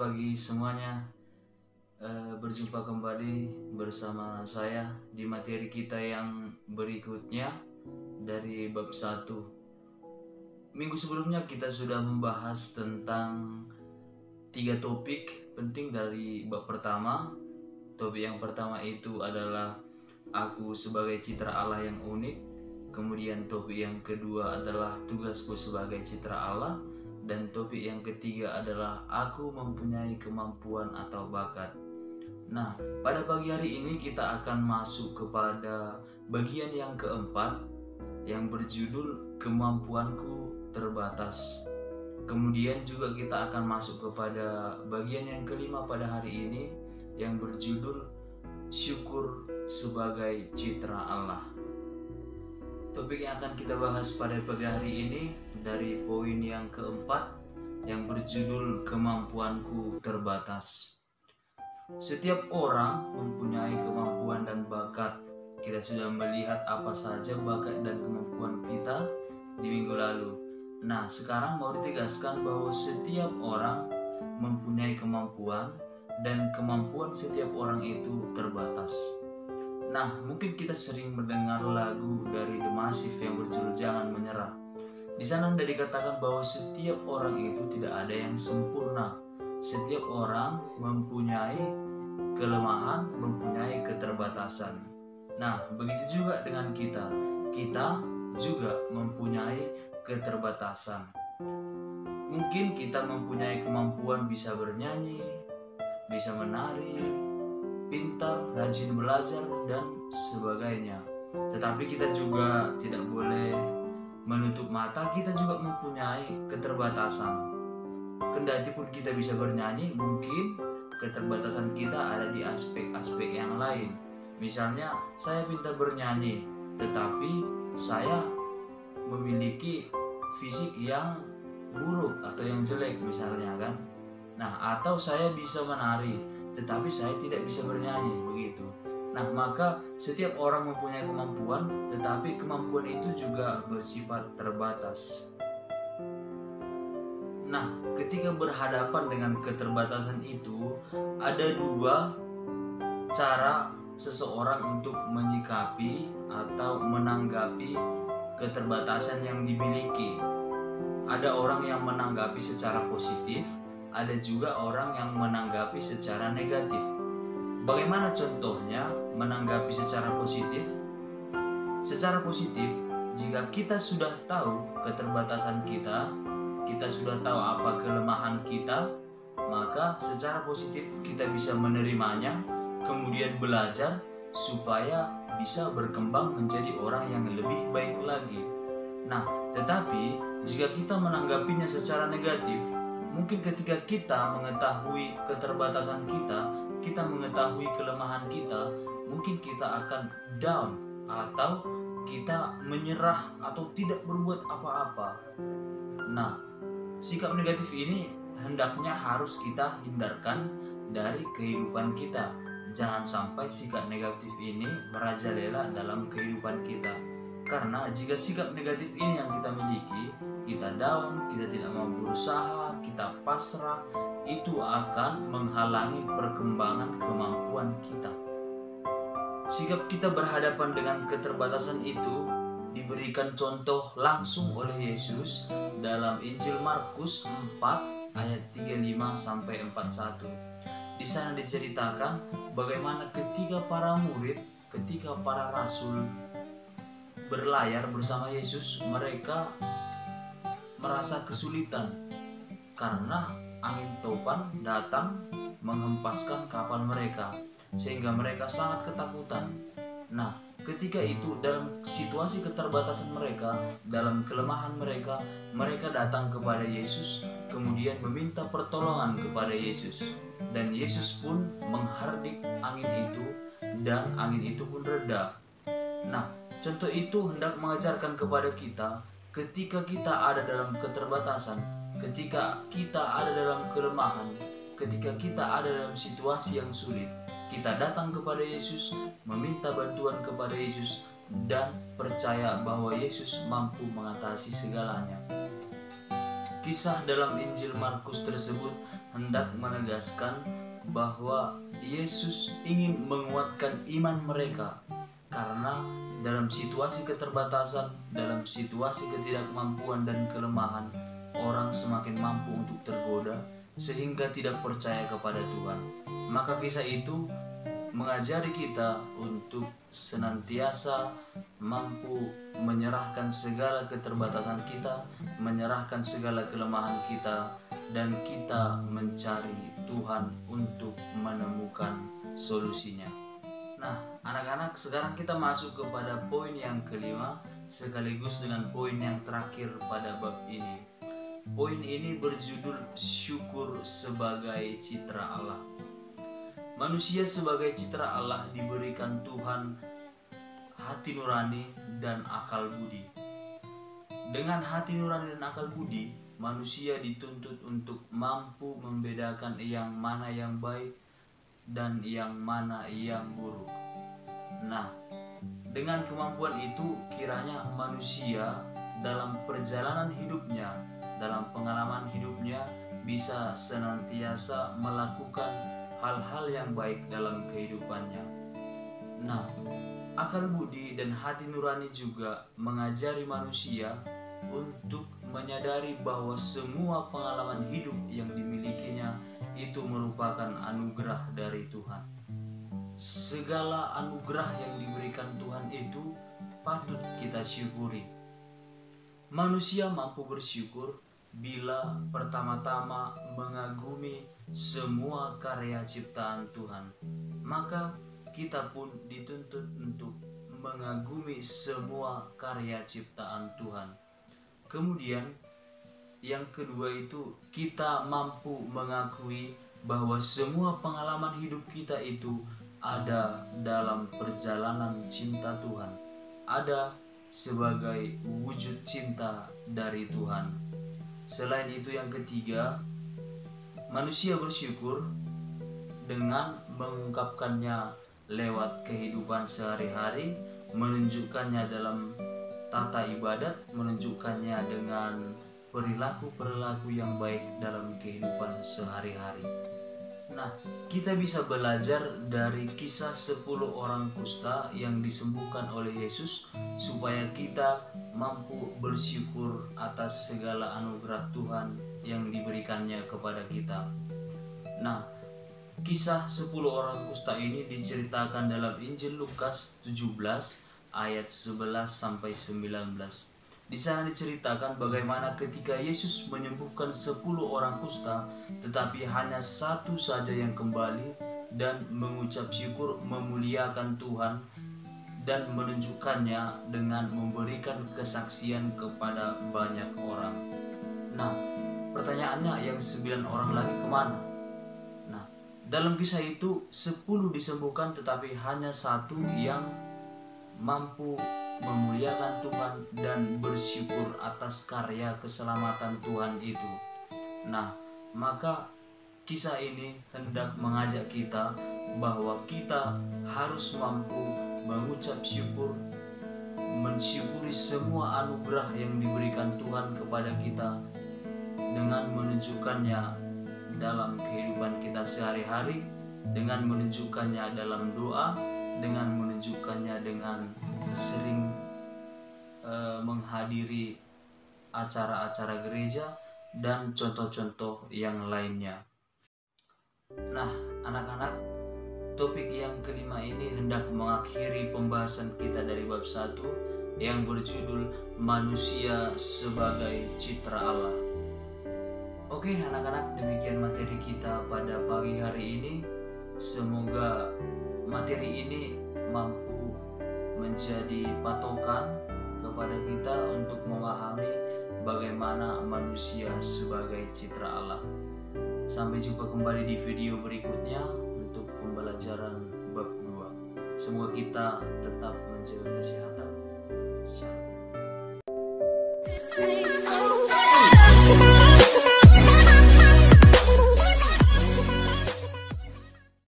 Selamat pagi semuanya. Berjumpa kembali bersama saya di materi kita yang berikutnya dari bab 1. Minggu sebelumnya kita sudah membahas tentang 3 topik penting dari bab pertama. Topik yang pertama itu adalah aku sebagai citra Allah yang unik. Kemudian topik yang kedua adalah tugasku sebagai citra Allah. Dan topik yang ketiga adalah aku mempunyai kemampuan atau bakat. Nah, pada pagi hari ini kita akan masuk kepada bagian yang keempat yang berjudul kemampuanku terbatas. Kemudian juga kita akan masuk kepada bagian yang kelima pada hari ini yang berjudul syukur sebagai citra Allah. Topik yang akan kita bahas pada pagi hari ini dari poin yang keempat yang berjudul kemampuanku terbatas. Setiap orang mempunyai kemampuan dan bakat. Kita sudah melihat apa saja bakat dan kemampuan kita di minggu lalu. Nah, sekarang mau ditegaskan bahwa setiap orang mempunyai kemampuan dan kemampuan setiap orang itu terbatas. Nah, mungkin kita sering mendengar lagu dari The Massive yang berjudul Jangan Menyerah. Di sana ada dikatakan bahwa setiap orang itu tidak ada yang sempurna. Setiap orang mempunyai kelemahan, mempunyai keterbatasan. Nah, begitu juga dengan kita. Kita juga mempunyai keterbatasan. Mungkin kita mempunyai kemampuan bisa bernyanyi, bisa menari, pintar, rajin belajar, dan sebagainya. Tetapi kita juga tidak boleh menutup mata, kita juga mempunyai keterbatasan. Kendati pun kita bisa bernyanyi, mungkin keterbatasan kita ada di aspek-aspek yang lain. Misalnya, saya pintar bernyanyi, tetapi saya memiliki fisik yang buruk atau yang jelek misalnya kan. Nah, atau saya bisa menari, tetapi saya tidak bisa bernyanyi, begitu. Nah, maka setiap orang mempunyai kemampuan, tetapi kemampuan itu juga bersifat terbatas. Nah, ketika berhadapan dengan keterbatasan itu, ada 2 cara seseorang untuk menyikapi atau menanggapi keterbatasan yang dimiliki. Ada orang yang menanggapi secara positif, ada juga orang yang menanggapi secara negatif. Bagaimana contohnya menanggapi secara positif? Secara positif, jika kita sudah tahu keterbatasan kita sudah tahu apa kelemahan kita, maka secara positif kita bisa menerimanya, kemudian belajar supaya bisa berkembang menjadi orang yang lebih baik lagi. Nah, tetapi jika kita menanggapinya secara negatif, mungkin ketika kita mengetahui keterbatasan kita mengetahui kelemahan kita, mungkin kita akan down atau kita menyerah atau tidak berbuat apa-apa. Nah, sikap negatif ini hendaknya harus kita hindarkan dari kehidupan kita. Jangan sampai sikap negatif ini merajalela dalam kehidupan kita. Karena jika sikap negatif ini yang kita miliki, kita down, kita tidak mau berusaha, kita pasrah, itu akan menghalangi perkembangan kemampuan kita. Sikap kita berhadapan dengan keterbatasan itu diberikan contoh langsung oleh Yesus dalam Injil Markus 4 ayat 35 sampai 41. Di sana diceritakan bagaimana ketika para murid, ketika para rasul berlayar bersama Yesus, mereka merasa kesulitan karena angin topan datang menghempaskan kapal mereka, sehingga mereka sangat ketakutan. Nah, ketika itu dalam situasi keterbatasan mereka, dalam kelemahan mereka, mereka datang kepada Yesus, kemudian meminta pertolongan kepada Yesus. Dan Yesus pun menghardik angin itu, dan angin itu pun reda. Nah, contoh itu hendak mengajarkan kepada kita, ketika kita ada dalam keterbatasan, ketika kita ada dalam kelemahan, ketika kita ada dalam situasi yang sulit, kita datang kepada Yesus, meminta bantuan kepada Yesus, dan percaya bahwa Yesus mampu mengatasi segalanya. Kisah dalam Injil Markus tersebut hendak menegaskan bahwa Yesus ingin menguatkan iman mereka, karena dalam situasi keterbatasan, dalam situasi ketidakmampuan dan kelemahan, orang semakin mampu untuk tergoda sehingga tidak percaya kepada Tuhan. Maka kisah itu mengajari kita untuk senantiasa mampu menyerahkan segala keterbatasan kita, menyerahkan segala kelemahan kita, dan kita mencari Tuhan untuk menemukan solusinya. Nah, anak-anak, sekarang kita masuk kepada poin yang kelima sekaligus dengan poin yang terakhir pada bab ini. Poin ini berjudul syukur sebagai citra Allah. Manusia sebagai citra Allah diberikan Tuhan hati nurani dan akal budi. Dengan hati nurani dan akal budi, manusia dituntut untuk mampu membedakan yang mana yang baik dan yang mana yang buruk. Nah, dengan kemampuan itu kiranya manusia dalam perjalanan hidupnya, dalam pengalaman hidupnya, bisa senantiasa melakukan hal-hal yang baik dalam kehidupannya. Nah, akal budi dan hati nurani juga mengajari manusia untuk menyadari bahwa semua pengalaman hidup yang dimilikinya itu merupakan anugerah dari Tuhan. Segala anugerah yang diberikan Tuhan itu patut kita syukuri. Manusia mampu bersyukur bila pertama-tama mengagumi semua karya ciptaan Tuhan. Maka kita pun dituntut untuk mengagumi semua karya ciptaan Tuhan. Kemudian yang kedua itu, kita mampu mengakui bahwa semua pengalaman hidup kita itu ada dalam perjalanan cinta Tuhan, ada sebagai wujud cinta dari Tuhan. Selain itu yang ketiga, manusia bersyukur dengan mengungkapkannya lewat kehidupan sehari-hari, menunjukkannya dalam tata ibadat, menunjukkannya dengan perilaku-perilaku yang baik dalam kehidupan sehari-hari. Nah, kita bisa belajar dari kisah 10 orang kusta yang disembuhkan oleh Yesus supaya kita mampu bersyukur atas segala anugerah Tuhan yang diberikannya kepada kita. Nah, kisah 10 orang kusta ini diceritakan dalam Injil Lukas 17 ayat 11 sampai 19. Di sana diceritakan bagaimana ketika Yesus menyembuhkan 10 orang kusta, tetapi hanya satu saja yang kembali dan mengucap syukur, memuliakan Tuhan, dan menunjukkannya dengan memberikan kesaksian kepada banyak orang. Nah, pertanyaannya, yang 9 orang lagi kemana? Nah, dalam kisah itu 10 disembuhkan, tetapi hanya satu yang mampu memuliakan Tuhan dan bersyukur atas karya keselamatan Tuhan itu. Nah, maka kisah ini hendak mengajak kita bahwa kita harus mampu mengucap syukur, mensyukuri semua anugerah yang diberikan Tuhan kepada kita dengan menunjukkannya dalam kehidupan kita sehari-hari, dengan menunjukkannya dalam doa, dengan menunjukkannya dengan sering menghadiri acara-acara gereja dan contoh-contoh yang lainnya. Nah, anak-anak, topik yang kelima ini hendak mengakhiri pembahasan kita dari bab 1 yang berjudul manusia sebagai citra Allah. Oke anak-anak, demikian materi kita pada pagi hari ini. Semoga materi ini mampu menjadi patokan kepada kita untuk memahami bagaimana manusia sebagai citra Allah. Sampai jumpa kembali di video berikutnya untuk pembelajaran bab 2. Semoga kita tetap menjaga kesehatan.